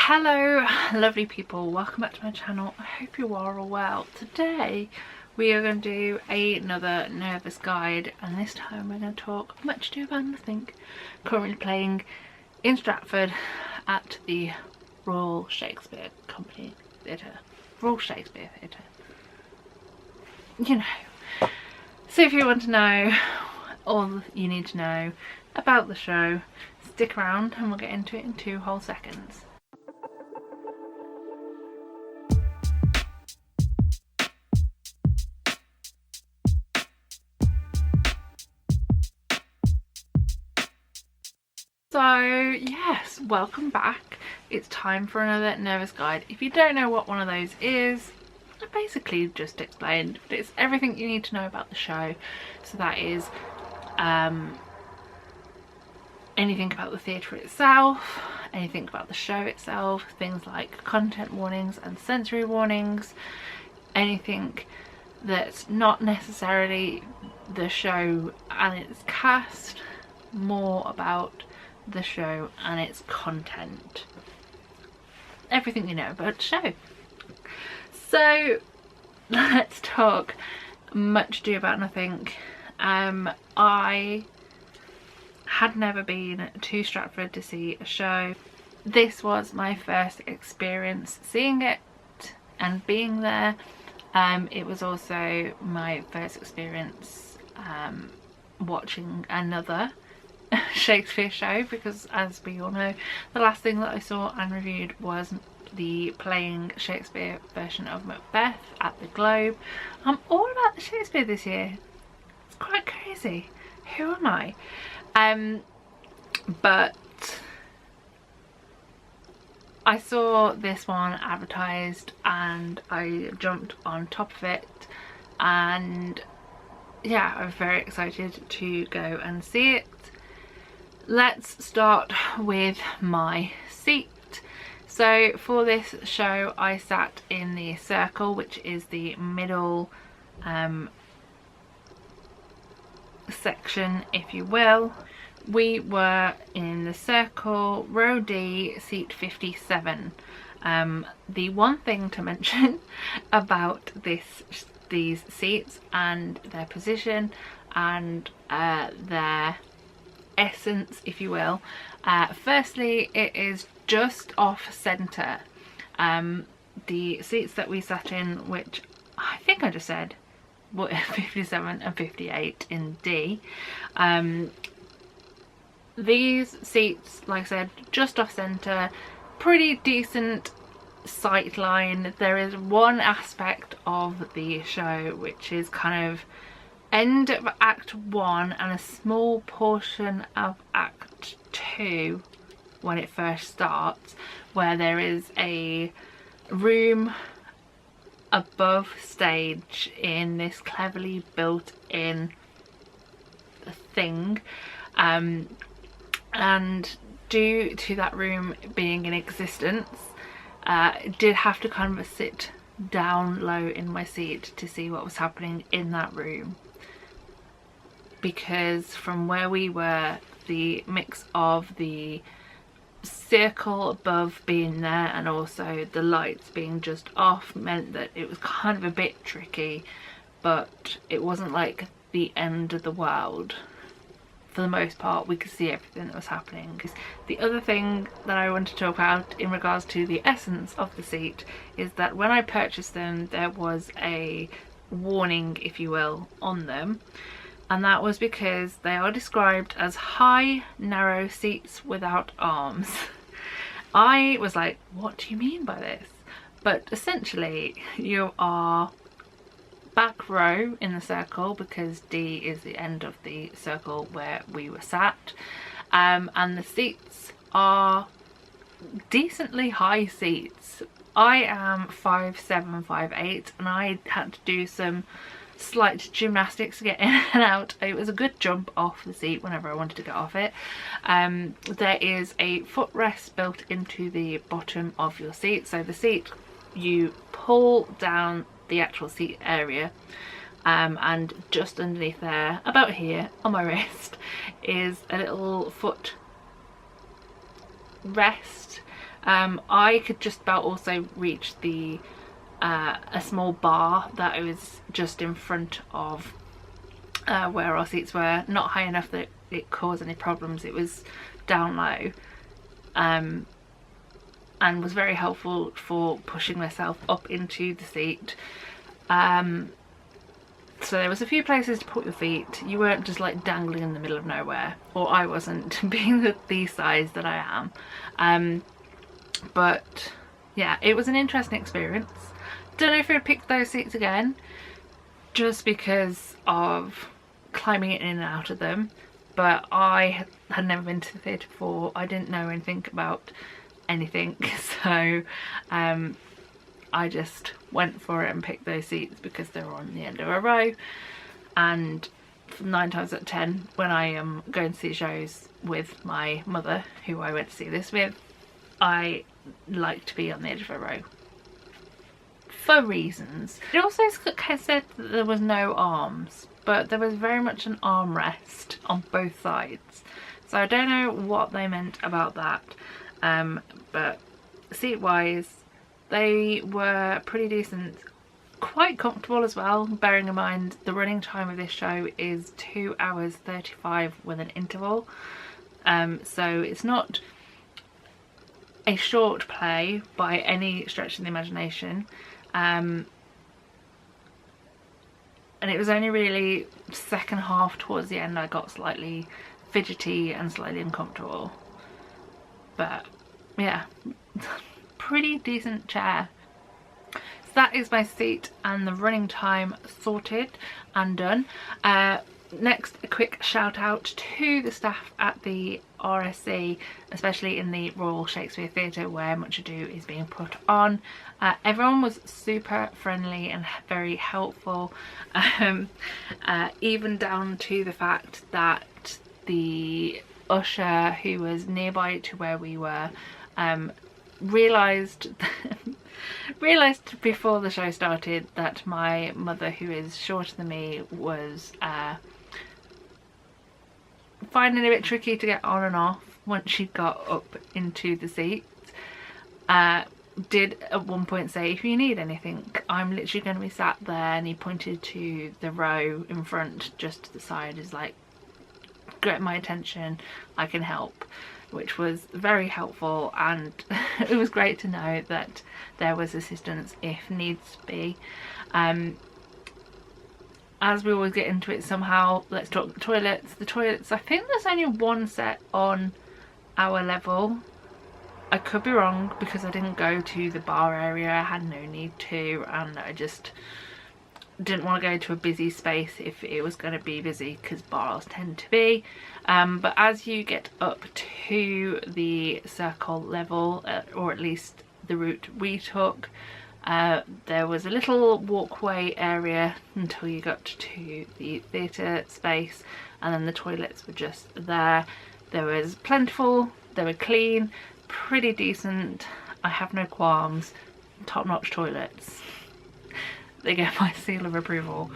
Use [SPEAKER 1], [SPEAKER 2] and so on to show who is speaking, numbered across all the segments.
[SPEAKER 1] Hello lovely people, welcome back to my channel. I hope you are all well. Today we are going to do another nervous guide, and this time we're going to talk Much Ado About Nothing, currently playing in Stratford at the Royal Shakespeare Company Theatre. Royal Shakespeare Theatre, you know. So if you want to know all you need to know about the show, stick around and we'll get into it in 2 whole seconds. So yes, welcome back. It's time for another nervous guide. If you don't know what one of those is, I basically just explained, but it's everything you need to know about the show. So that is anything about the theatre itself, anything about the show itself, things like content warnings and sensory warnings, anything that's not necessarily the show and its cast, more about the show and its content, everything you know about the show. So let's talk Much Ado About Nothing. I had never been to Stratford to see a show. This was my first experience seeing it and being there. It was also my first experience watching another Shakespeare show, because as we all know, the last thing that I saw and reviewed was the playing Shakespeare version of Macbeth at the Globe. I'm all about the Shakespeare this year. It's quite crazy. Who am I? But I saw this one advertised and I jumped on top of it, and yeah, I'm very excited to go and see it. Let's start with my seat. So for this show I sat in the circle, which is the middle section, if you will. We were in the circle, row D, seat 57. The one thing to mention about these seats and their position and their essence, if you will, firstly, it is just off centre. The seats that we sat in, which I think I just said 57 and 58 in D, these seats, like I said, just off centre, pretty decent sight line. There is one aspect of the show which is kind of end of Act 1 and a small portion of Act 2 when it first starts, where there is a room above stage in this cleverly built in thing, and due to that room being in existence, did have to kind of sit down low in my seat to see what was happening in that room, because from where we were, the mix of the circle above being there and also the lights being just off meant that it was kind of a bit tricky, but it wasn't like the end of the world. For the most part, we could see everything that was happening. The other thing that I want to talk about in regards to the essence of the seat is that when I purchased them, there was a warning, if you will, on them, and that was because they are described as high, narrow seats without arms. I was like, what do you mean by this? But essentially, you are back row in the circle, because D is the end of the circle where we were sat, and the seats are decently high seats. I am 5'7", 5'8", and I had to do some slight gymnastics to get in and out. It was a good jump off the seat whenever I wanted to get off it. There is a footrest built into the bottom of your seat, so the seat, you pull down the actual seat area, and just underneath there, about here on my wrist, is a little foot rest I could just about also reach the a small bar that was just in front of where our seats were, not high enough that it caused any problems. It was down low, and was very helpful for pushing myself up into the seat. So there was a few places to put your feet. You weren't just like dangling in the middle of nowhere, or I wasn't, being the size that I am. But yeah, it was an interesting experience. Don't know if I'd pick those seats again, just because of climbing in and out of them, but I had never been to the theatre before. I didn't know anything about anything, so I just went for it and picked those seats because they were on the end of a row. And 9 times out of 10, when I am going to see shows with my mother, who I went to see this with, I like to be on the edge of a row for reasons. It also said that there was no arms, but there was very much an armrest on both sides, so I don't know what they meant about that. But seat wise, they were pretty decent, quite comfortable as well, bearing in mind the running time of this show is 2 hours 35 with an interval. So it's not a short play by any stretch of the imagination. And it was only really second half towards the end I got slightly fidgety and slightly uncomfortable. But yeah, pretty decent chair. So that is my seat and the running time sorted and done. Next, a quick shout out to the staff at the RSC, especially in the Royal Shakespeare Theatre where Much Ado is being put on. Everyone was super friendly and very helpful, even down to the fact that the usher who was nearby to where we were realised before the show started that my mother, who is shorter than me, was finding it a bit tricky to get on and off once she got up into the seat. Did at one point say, if you need anything, I'm literally going to be sat there, and he pointed to the row in front just to the side, is like, get my attention, I can help, which was very helpful. And it was great to know that there was assistance if needs be. As we always get into it somehow, let's talk toilets. The toilets, I think there's only one set on our level. I could be wrong because I didn't go to the bar area, I had no need to, and I just didn't want to go to a busy space if it was going to be busy, because bars tend to be. But as you get up to the circle level, or at least the route we took, there was a little walkway area until you got to the theatre space, and then the toilets were just there. There was plentiful, they were clean, pretty decent, I have no qualms, top-notch toilets. They get my seal of approval.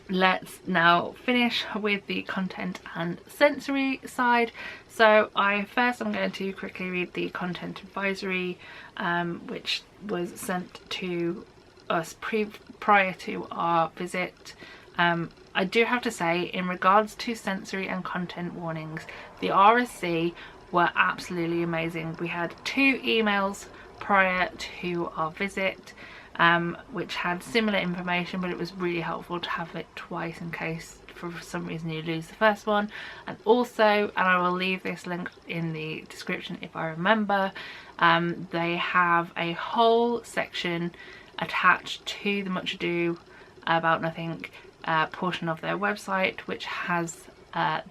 [SPEAKER 1] Let's now finish with the content and sensory side. So I'm going to quickly read the content advisory, which was sent to us prior to our visit. I do have to say, in regards to sensory and content warnings, the RSC were absolutely amazing. We had 2 emails prior to our visit, which had similar information, but it was really helpful to have it twice in case for some reason you lose the first one. And also, and I will leave this link in the description if I remember, they have a whole section attached to the Much Ado About Nothing portion of their website, which has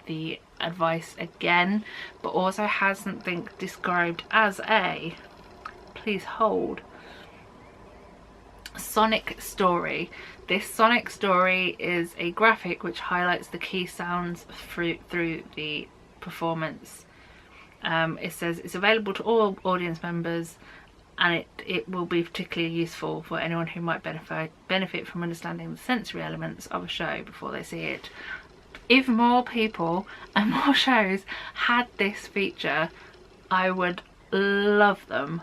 [SPEAKER 1] the advice again, but also has something described as a, please hold, sonic story. This sonic story is a graphic which highlights the key sounds through the performance. It says it's available to all audience members, and it will be particularly useful for anyone who might benefit from understanding the sensory elements of a show before they see it. If more people and more shows had this feature, I would love them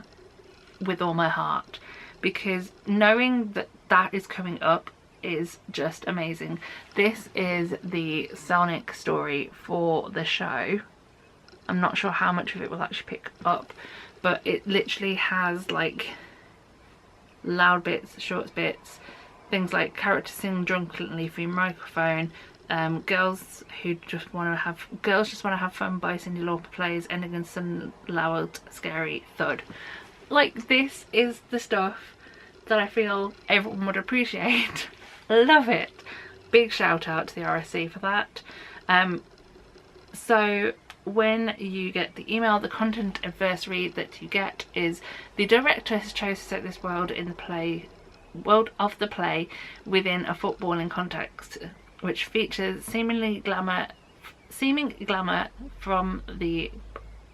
[SPEAKER 1] with all my heart, because knowing that that is coming up is just amazing. This is the Sonic story for the show. I'm not sure how much of it will actually pick up, but it literally has like loud bits, short bits, things like characters sing drunkenly through microphone, girls just want to have fun by Cyndi Lauper plays, ending in some loud scary thud. Like, this is the stuff that I feel everyone would appreciate. Love it. Big shout out to the RSC for that. So when you get the email, the content adversary that you get is the director has chosen to set this world of the play within a footballing context, which features seeming glamour from the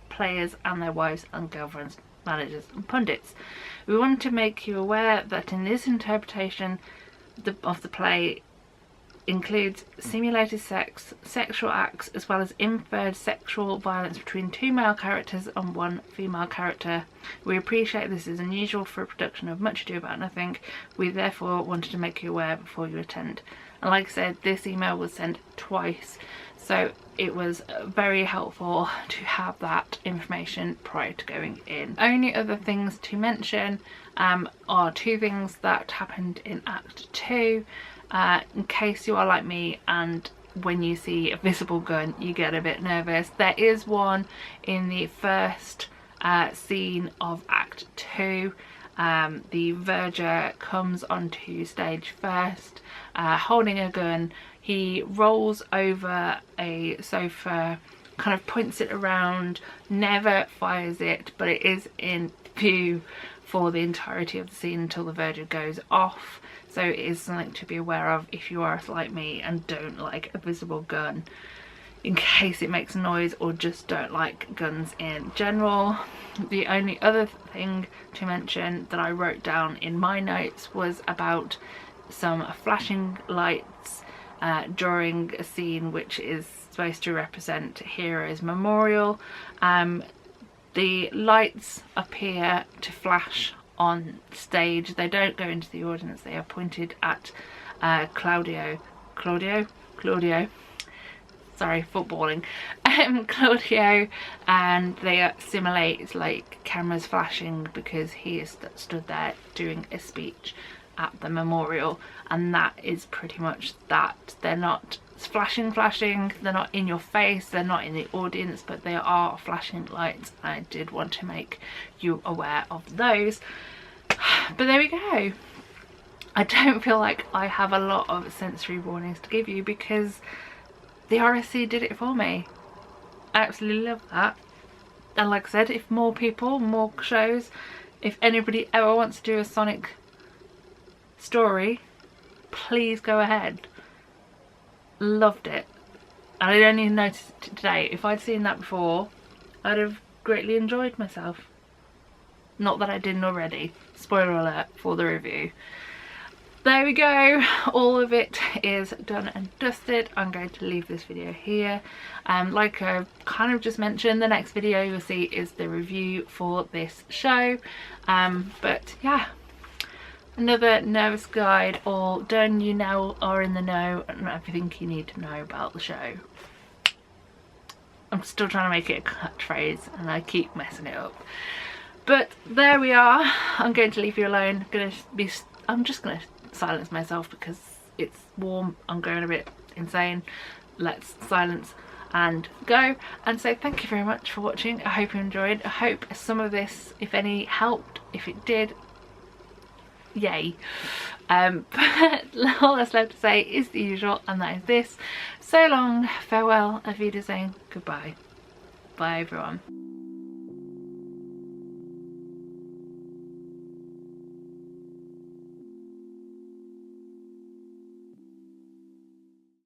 [SPEAKER 1] players and their wives and girlfriends, managers and pundits. We want to make you aware that in this interpretation of the play includes simulated sex, sexual acts, as well as inferred sexual violence between 2 male characters and 1 female character. We appreciate this is unusual for a production of Much Ado About Nothing. We therefore wanted to make you aware before you attend. And like I said, this email was sent twice, so it was very helpful to have that information prior to going in. Only other things to mention are 2 things that happened in Act 2. In case you are like me and when you see a visible gun you get a bit nervous. There is one in the first scene of Act 2. The verger comes onto stage first holding a gun. He rolls over a sofa, kind of points it around, never fires it, but it is in view for the entirety of the scene until the verger goes off. So it is something to be aware of if you are like me and don't like a visible gun, in case it makes a noise, or just don't like guns in general. The only other thing to mention that I wrote down in my notes was about some flashing lights during a scene which is supposed to represent Heroes Memorial. The lights appear to flash on stage. They don't go into the audience. They are pointed at Claudio, sorry, footballing, Claudio, and they simulate like cameras flashing because he is stood there doing a speech at the memorial, and that is pretty much that. They're not flashing, they're not in your face, they're not in the audience, but they are flashing lights. I did want to make you aware of those. But there we go. I don't feel like I have a lot of sensory warnings to give you because the RSC did it for me. I absolutely love that. And like I said, if more people, more shows, if anybody ever wants to do a Sonic story, please go ahead. Loved it. And I only noticed it today. If I'd seen that before, I'd have greatly enjoyed myself. Not that I didn't already. Spoiler alert for the review. There we go. All of it is done and dusted. I'm going to leave this video here. Like I kind of just mentioned, the next video you'll see is the review for this show. But yeah, another nervous guide all done. You now are in the know and everything you need to know about the show. I'm still trying to make it a catchphrase and I keep messing it up. But there we are. I'm going to leave you alone. I'm just gonna silence myself because it's warm. I'm going a bit insane. Let's silence and go. And so thank you very much for watching. I hope you enjoyed. I hope some of this, if any, helped. If it did, yay. But all that's left to say is the usual, and that is this. So long, farewell, auf Wiedersehen, goodbye. Bye everyone.